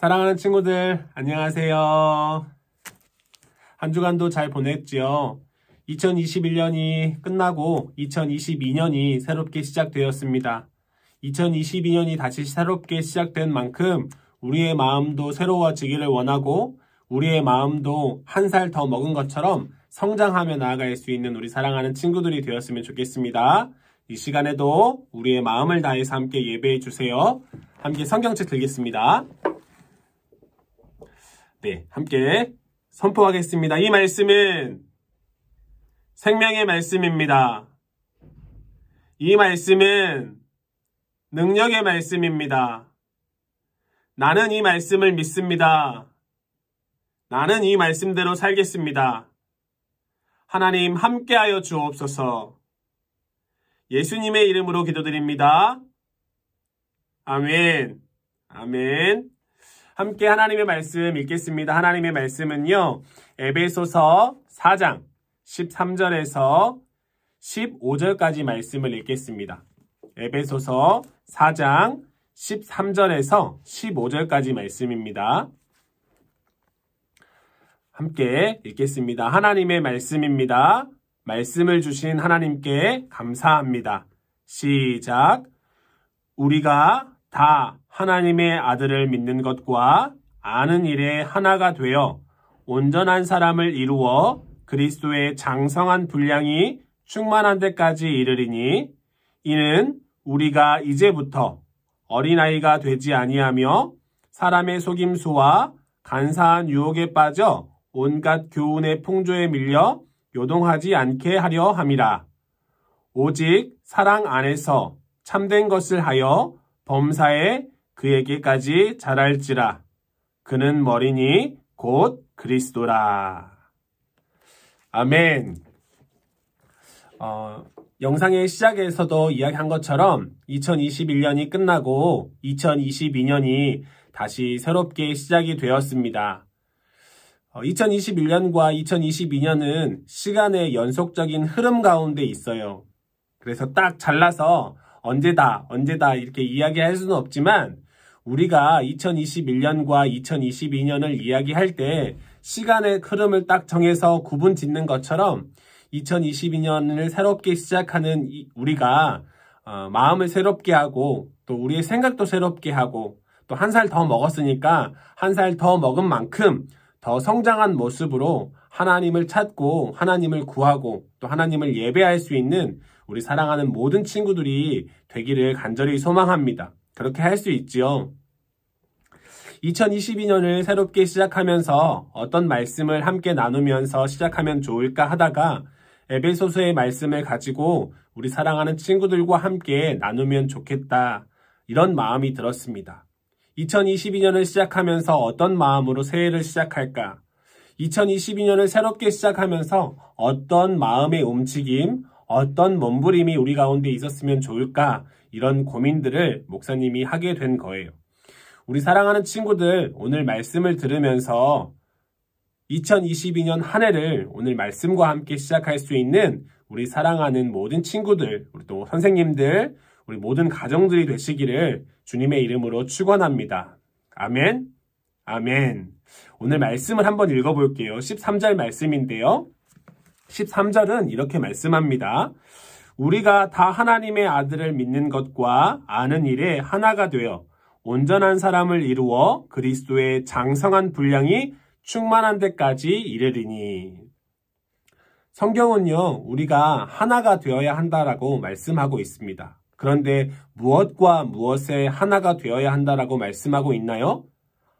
사랑하는 친구들, 안녕하세요. 한 주간도 잘 보냈지요? 2021년이 끝나고 2022년이 새롭게 시작되었습니다. 2022년이 다시 새롭게 시작된 만큼 우리의 마음도 새로워지기를 원하고 우리의 마음도 한 살 더 먹은 것처럼 성장하며 나아갈 수 있는 우리 사랑하는 친구들이 되었으면 좋겠습니다. 이 시간에도 우리의 마음을 다해서 함께 예배해 주세요. 함께 성경책 들겠습니다. 네, 함께 선포하겠습니다. 이 말씀은 생명의 말씀입니다. 이 말씀은 능력의 말씀입니다. 나는 이 말씀을 믿습니다. 나는 이 말씀대로 살겠습니다. 하나님 함께하여 주옵소서. 예수님의 이름으로 기도드립니다. 아멘. 아멘. 함께 하나님의 말씀 읽겠습니다. 하나님의 말씀은요, 에베소서 4장 13절에서 15절까지 말씀을 읽겠습니다. 에베소서 4장 13절에서 15절까지 말씀입니다. 함께 읽겠습니다. 하나님의 말씀입니다. 말씀을 주신 하나님께 감사합니다. 시작. 우리가 다 하나님의 아들을 믿는 것과 아는 일에 하나가 되어 온전한 사람을 이루어 그리스도의 장성한 분량이 충만한 데까지 이르리니 이는 우리가 이제부터 어린아이가 되지 아니하며 사람의 속임수와 간사한 유혹에 빠져 온갖 교훈의 풍조에 밀려 요동하지 않게 하려 함이라. 오직 사랑 안에서 참된 것을 하여 범사에 그에게까지 자랄지라. 그는 머리니 곧 그리스도라. 아멘. 영상의 시작에서도 이야기한 것처럼 2021년이 끝나고 2022년이 다시 새롭게 시작이 되었습니다. 2021년과 2022년은 시간의 연속적인 흐름 가운데 있어요. 그래서 딱 잘라서 언제다 이렇게 이야기할 수는 없지만 우리가 2021년과 2022년을 이야기할 때 시간의 흐름을 딱 정해서 구분 짓는 것처럼 2022년을 새롭게 시작하는 우리가 마음을 새롭게 하고 또 우리의 생각도 새롭게 하고 또 한 살 더 먹었으니까 한 살 더 먹은 만큼 더 성장한 모습으로 하나님을 찾고 하나님을 구하고 또 하나님을 예배할 수 있는 우리 사랑하는 모든 친구들이 되기를 간절히 소망합니다. 그렇게 할 수 있지요. 2022년을 새롭게 시작하면서 어떤 말씀을 함께 나누면서 시작하면 좋을까 하다가 에베소서의 말씀을 가지고 우리 사랑하는 친구들과 함께 나누면 좋겠다. 이런 마음이 들었습니다. 2022년을 시작하면서 어떤 마음으로 새해를 시작할까? 2022년을 새롭게 시작하면서 어떤 마음의 움직임, 어떤 몸부림이 우리 가운데 있었으면 좋을까? 이런 고민들을 목사님이 하게 된 거예요. 우리 사랑하는 친구들, 오늘 말씀을 들으면서 2022년 한 해를 오늘 말씀과 함께 시작할 수 있는 우리 사랑하는 모든 친구들, 우리 또 선생님들, 우리 모든 가정들이 되시기를 주님의 이름으로 축원합니다. 아멘. 아멘. 오늘 말씀을 한번 읽어볼게요. 13절 말씀인데요. 13절은 이렇게 말씀합니다. 우리가 다 하나님의 아들을 믿는 것과 아는 일에 하나가 되어 온전한 사람을 이루어 그리스도의 장성한 분량이 충만한 데까지 이르리니. 성경은요, 우리가 하나가 되어야 한다라고 말씀하고 있습니다. 그런데 무엇과 무엇에 하나가 되어야 한다라고 말씀하고 있나요?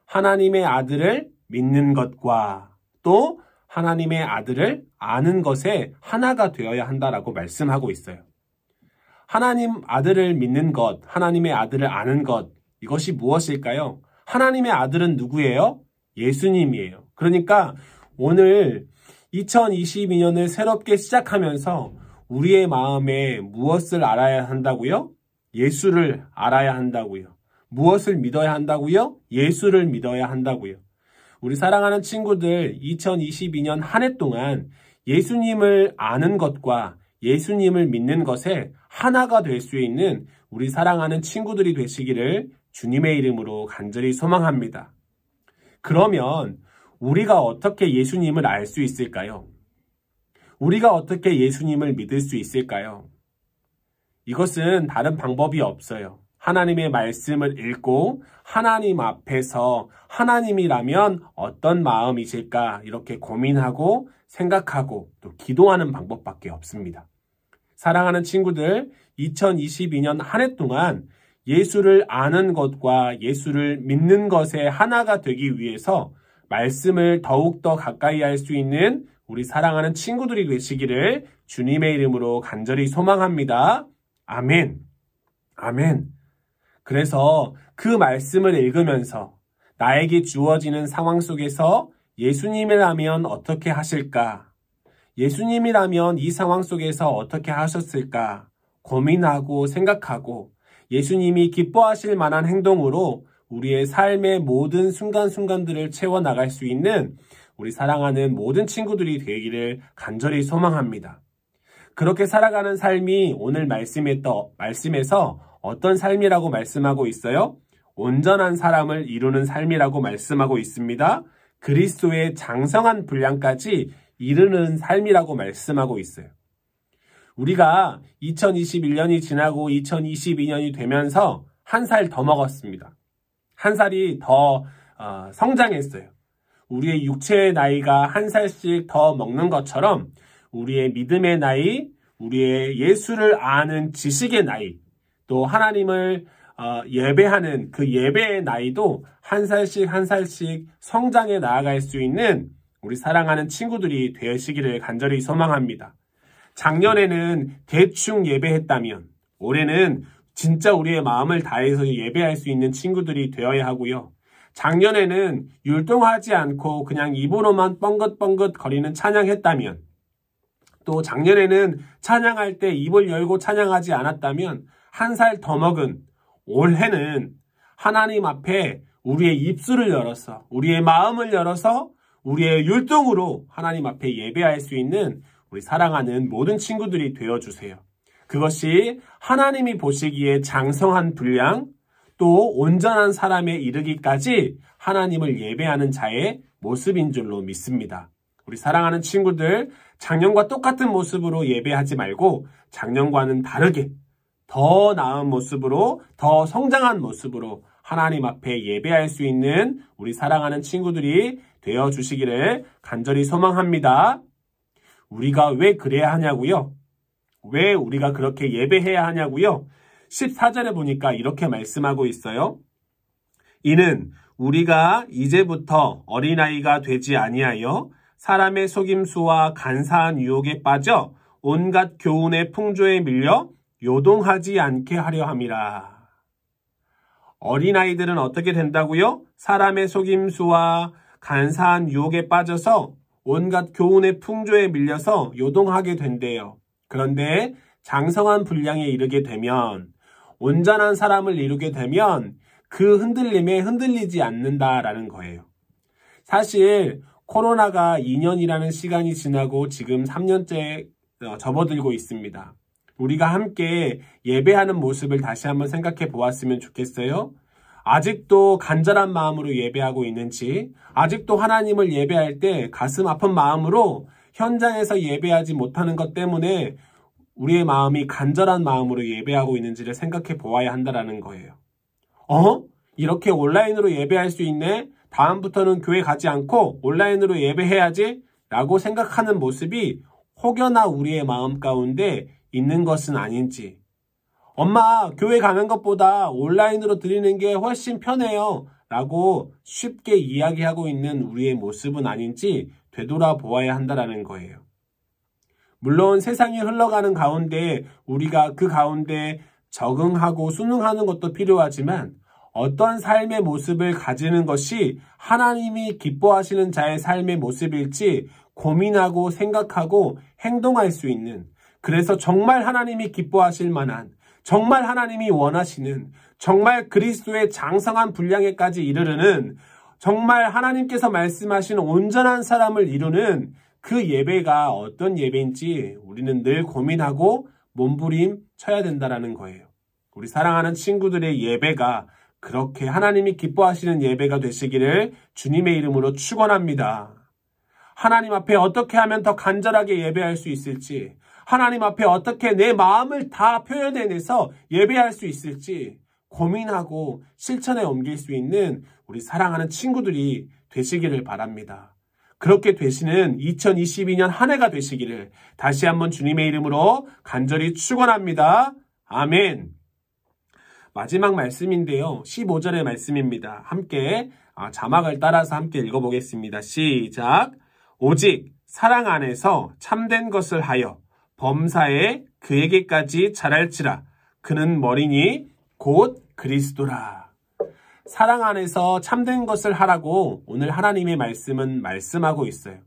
하나님의 아들을 믿는 것과 또 하나님의 아들을 아는 것에 하나가 되어야 한다라고 말씀하고 있어요. 하나님 아들을 믿는 것, 하나님의 아들을 아는 것, 이것이 무엇일까요? 하나님의 아들은 누구예요? 예수님이에요. 그러니까 오늘 2022년을 새롭게 시작하면서 우리의 마음에 무엇을 알아야 한다고요? 예수를 알아야 한다고요. 무엇을 믿어야 한다고요? 예수를 믿어야 한다고요. 우리 사랑하는 친구들, 2022년 한 해 동안 예수님을 아는 것과 예수님을 믿는 것에 하나가 될 수 있는 우리 사랑하는 친구들이 되시기를 주님의 이름으로 간절히 소망합니다. 그러면 우리가 어떻게 예수님을 알 수 있을까요? 우리가 어떻게 예수님을 믿을 수 있을까요? 이것은 다른 방법이 없어요. 하나님의 말씀을 읽고 하나님 앞에서 하나님이라면 어떤 마음이실까 이렇게 고민하고 생각하고 또 기도하는 방법밖에 없습니다. 사랑하는 친구들, 2022년 한 해 동안 예수를 아는 것과 예수를 믿는 것의 하나가 되기 위해서 말씀을 더욱더 가까이 할 수 있는 우리 사랑하는 친구들이 되시기를 주님의 이름으로 간절히 소망합니다. 아멘. 아멘. 그래서 그 말씀을 읽으면서 나에게 주어지는 상황 속에서 예수님이라면 어떻게 하실까? 예수님이라면 이 상황 속에서 어떻게 하셨을까? 고민하고 생각하고 예수님이 기뻐하실 만한 행동으로 우리의 삶의 모든 순간순간들을 채워나갈 수 있는 우리 사랑하는 모든 친구들이 되기를 간절히 소망합니다. 그렇게 살아가는 삶이 오늘 말씀에서 어떤 삶이라고 말씀하고 있어요? 온전한 사람을 이루는 삶이라고 말씀하고 있습니다. 그리스도의 장성한 분량까지 이르는 삶이라고 말씀하고 있어요. 우리가 2021년이 지나고 2022년이 되면서 한 살 더 먹었습니다. 한 살이 더 성장했어요. 우리의 육체의 나이가 한 살씩 더 먹는 것처럼 우리의 믿음의 나이, 우리의 예수를 아는 지식의 나이, 또 하나님을 예배하는 그 예배의 나이도 한 살씩 한 살씩 성장해 나아갈 수 있는 우리 사랑하는 친구들이 되시기를 간절히 소망합니다. 작년에는 대충 예배했다면 올해는 진짜 우리의 마음을 다해서 예배할 수 있는 친구들이 되어야 하고요. 작년에는 율동하지 않고 그냥 입으로만 뻥긋뻥긋 거리는 찬양했다면, 또 작년에는 찬양할 때 입을 열고 찬양하지 않았다면 한 살 더 먹은 올해는 하나님 앞에 우리의 입술을 열어서 우리의 마음을 열어서 우리의 율동으로 하나님 앞에 예배할 수 있는 우리 사랑하는 모든 친구들이 되어주세요. 그것이 하나님이 보시기에 장성한 분량, 또 온전한 사람에 이르기까지 하나님을 예배하는 자의 모습인 줄로 믿습니다. 우리 사랑하는 친구들, 작년과 똑같은 모습으로 예배하지 말고 작년과는 다르게 더 나은 모습으로, 더 성장한 모습으로 하나님 앞에 예배할 수 있는 우리 사랑하는 친구들이 되어주시기를 간절히 소망합니다. 우리가 왜 그래야 하냐고요? 왜 우리가 그렇게 예배해야 하냐고요? 14절에 보니까 이렇게 말씀하고 있어요. 이는 우리가 이제부터 어린아이가 되지 아니하여 사람의 속임수와 간사한 유혹에 빠져 온갖 교훈의 풍조에 밀려 요동하지 않게 하려 함이라. 어린아이들은 어떻게 된다고요? 사람의 속임수와 간사한 유혹에 빠져서 온갖 교훈의 풍조에 밀려서 요동하게 된대요. 그런데 장성한 분량에 이르게 되면, 온전한 사람을 이루게 되면 그 흔들림에 흔들리지 않는다라는 거예요. 사실 코로나가 2년이라는 시간이 지나고 지금 3년째 접어들고 있습니다. 우리가 함께 예배하는 모습을 다시 한번 생각해 보았으면 좋겠어요. 아직도 간절한 마음으로 예배하고 있는지, 아직도 하나님을 예배할 때 가슴 아픈 마음으로 현장에서 예배하지 못하는 것 때문에 우리의 마음이 간절한 마음으로 예배하고 있는지를 생각해 보아야 한다는 거예요. 이렇게 온라인으로 예배할 수 있네? 다음부터는 교회 가지 않고 온라인으로 예배해야지? 라고 생각하는 모습이 혹여나 우리의 마음 가운데 있는 것은 아닌지, 엄마, 교회 가는 것보다 온라인으로 드리는 게 훨씬 편해요 라고 쉽게 이야기하고 있는 우리의 모습은 아닌지 되돌아보아야 한다는 거예요. 물론 세상이 흘러가는 가운데 우리가 그 가운데 적응하고 순응하는 것도 필요하지만 어떤 삶의 모습을 가지는 것이 하나님이 기뻐하시는 자의 삶의 모습일지 고민하고 생각하고 행동할 수 있는, 그래서 정말 하나님이 기뻐하실 만한, 정말 하나님이 원하시는, 정말 그리스도의 장성한 분량에까지 이르르는, 정말 하나님께서 말씀하신 온전한 사람을 이루는 그 예배가 어떤 예배인지 우리는 늘 고민하고 몸부림 쳐야 된다는 거예요. 우리 사랑하는 친구들의 예배가 그렇게 하나님이 기뻐하시는 예배가 되시기를 주님의 이름으로 축원합니다. 하나님 앞에 어떻게 하면 더 간절하게 예배할 수 있을지, 하나님 앞에 어떻게 내 마음을 다 표현해내서 예배할 수 있을지 고민하고 실천에 옮길 수 있는 우리 사랑하는 친구들이 되시기를 바랍니다. 그렇게 되시는 2022년 한 해가 되시기를 다시 한번 주님의 이름으로 간절히 축원합니다. 아멘. 마지막 말씀인데요. 15절의 말씀입니다. 함께 자막을 따라서 함께 읽어보겠습니다. 시작. 오직 사랑 안에서 참된 것을 하여 범사에 그에게까지 자랄지라. 그는 머리니 곧 그리스도라. 사랑 안에서 참된 것을 하라고 오늘 하나님의 말씀은 말씀하고 있어요.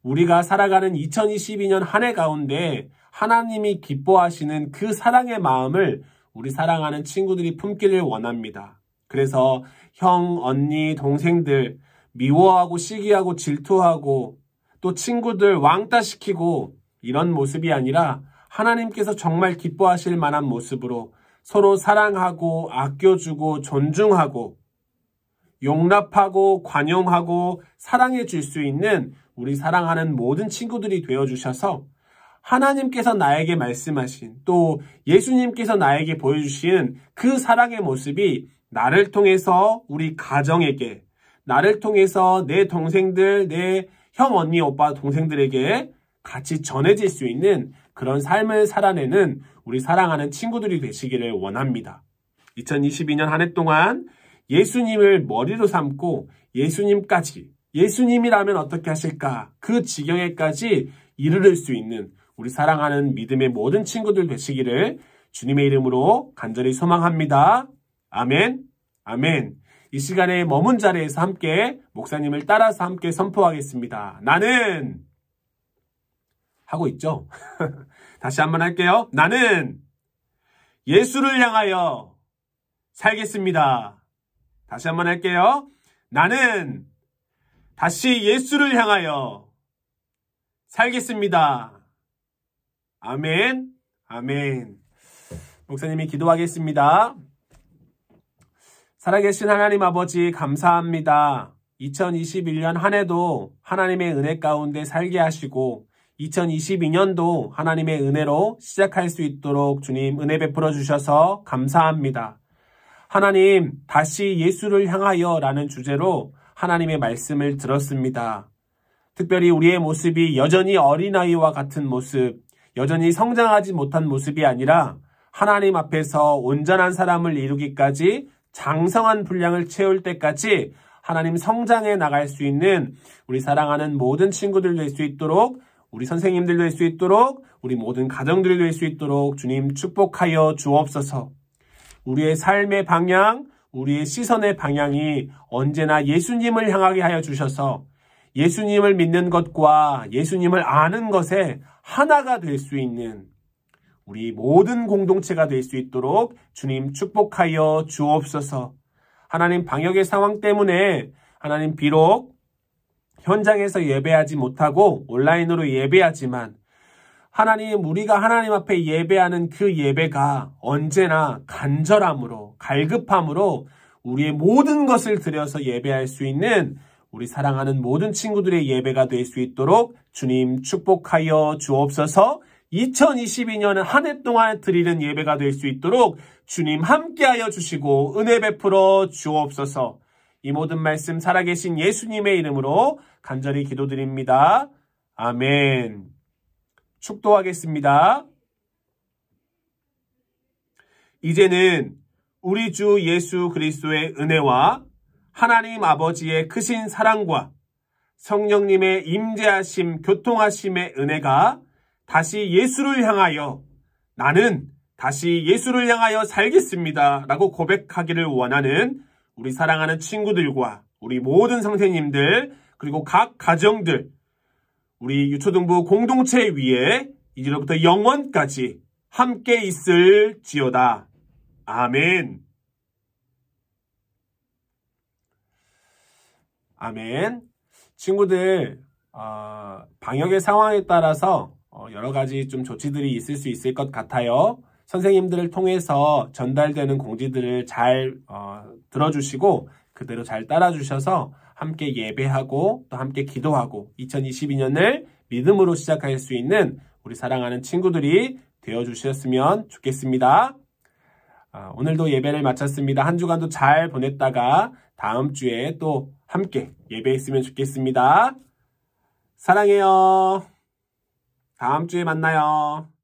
우리가 살아가는 2022년 한 해 가운데 하나님이 기뻐하시는 그 사랑의 마음을 우리 사랑하는 친구들이 품기를 원합니다. 그래서 형, 언니, 동생들 미워하고 시기하고 질투하고 또 친구들 왕따시키고 이런 모습이 아니라 하나님께서 정말 기뻐하실 만한 모습으로 서로 사랑하고 아껴주고 존중하고 용납하고 관용하고 사랑해 줄 수 있는 우리 사랑하는 모든 친구들이 되어주셔서 하나님께서 나에게 말씀하신 또 예수님께서 나에게 보여주신 그 사랑의 모습이 나를 통해서 우리 가정에게, 나를 통해서 내 동생들, 내 형, 언니, 오빠, 동생들에게 같이 전해질 수 있는 그런 삶을 살아내는 우리 사랑하는 친구들이 되시기를 원합니다. 2022년 한 해 동안 예수님을 머리로 삼고 예수님까지, 예수님이라면 어떻게 하실까? 그 지경에까지 이르를 수 있는 우리 사랑하는 믿음의 모든 친구들 되시기를 주님의 이름으로 간절히 소망합니다. 아멘, 아멘. 이 시간에 머문 자리에서 함께 목사님을 따라서 함께 선포하겠습니다. 나는 하고 있죠? 다시 한번 할게요. 나는 예수를 향하여 살겠습니다. 다시 한번 할게요. 나는 다시 예수를 향하여 살겠습니다. 아멘, 아멘. 목사님이 기도하겠습니다. 살아계신 하나님 아버지 감사합니다. 2021년 한 해도 하나님의 은혜 가운데 살게 하시고 2022년도 하나님의 은혜로 시작할 수 있도록 주님 은혜 베풀어 주셔서 감사합니다. 하나님, 다시 예수를 향하여 라는 주제로 하나님의 말씀을 들었습니다. 특별히 우리의 모습이 여전히 어린아이와 같은 모습, 여전히 성장하지 못한 모습이 아니라 하나님 앞에서 온전한 사람을 이루기까지 장성한 분량을 채울 때까지 하나님 성장해 나갈 수 있는 우리 사랑하는 모든 친구들 될 수 있도록, 우리 선생님들 될 수 있도록, 우리 모든 가정들이 될 수 있도록 주님 축복하여 주옵소서. 우리의 삶의 방향, 우리의 시선의 방향이 언제나 예수님을 향하게 하여 주셔서 예수님을 믿는 것과 예수님을 아는 것에 하나가 될 수 있는 우리 모든 공동체가 될 수 있도록 주님 축복하여 주옵소서. 하나님, 방역의 상황 때문에 하나님 비록 현장에서 예배하지 못하고 온라인으로 예배하지만 하나님, 우리가 하나님 앞에 예배하는 그 예배가 언제나 간절함으로, 갈급함으로 우리의 모든 것을 들여서 예배할 수 있는 우리 사랑하는 모든 친구들의 예배가 될 수 있도록 주님 축복하여 주옵소서. 2022년은 한 해 동안 드리는 예배가 될 수 있도록 주님 함께하여 주시고 은혜 베풀어 주옵소서. 이 모든 말씀 살아계신 예수님의 이름으로 간절히 기도드립니다. 아멘. 축도하겠습니다. 이제는 우리 주 예수 그리스도의 은혜와 하나님 아버지의 크신 사랑과 성령님의 임재하심, 교통하심의 은혜가 다시 예수를 향하여, 나는 다시 예수를 향하여 살겠습니다 라고 고백하기를 원하는 우리 사랑하는 친구들과 우리 모든 선생님들, 그리고 각 가정들, 우리 유초등부 공동체 위에 이제로부터 영원까지 함께 있을지어다. 아멘. 아멘. 친구들, 방역의 상황에 따라서 여러 가지 좀 조치들이 있을 수 있을 것 같아요. 선생님들을 통해서 전달되는 공지들을 잘 들어주시고 그대로 잘 따라주셔서 함께 예배하고 또 함께 기도하고 2022년을 믿음으로 시작할 수 있는 우리 사랑하는 친구들이 되어주셨으면 좋겠습니다. 오늘도 예배를 마쳤습니다. 한 주간도 잘 보냈다가 다음 주에 또 함께 예배했으면 좋겠습니다. 사랑해요. 다음 주에 만나요.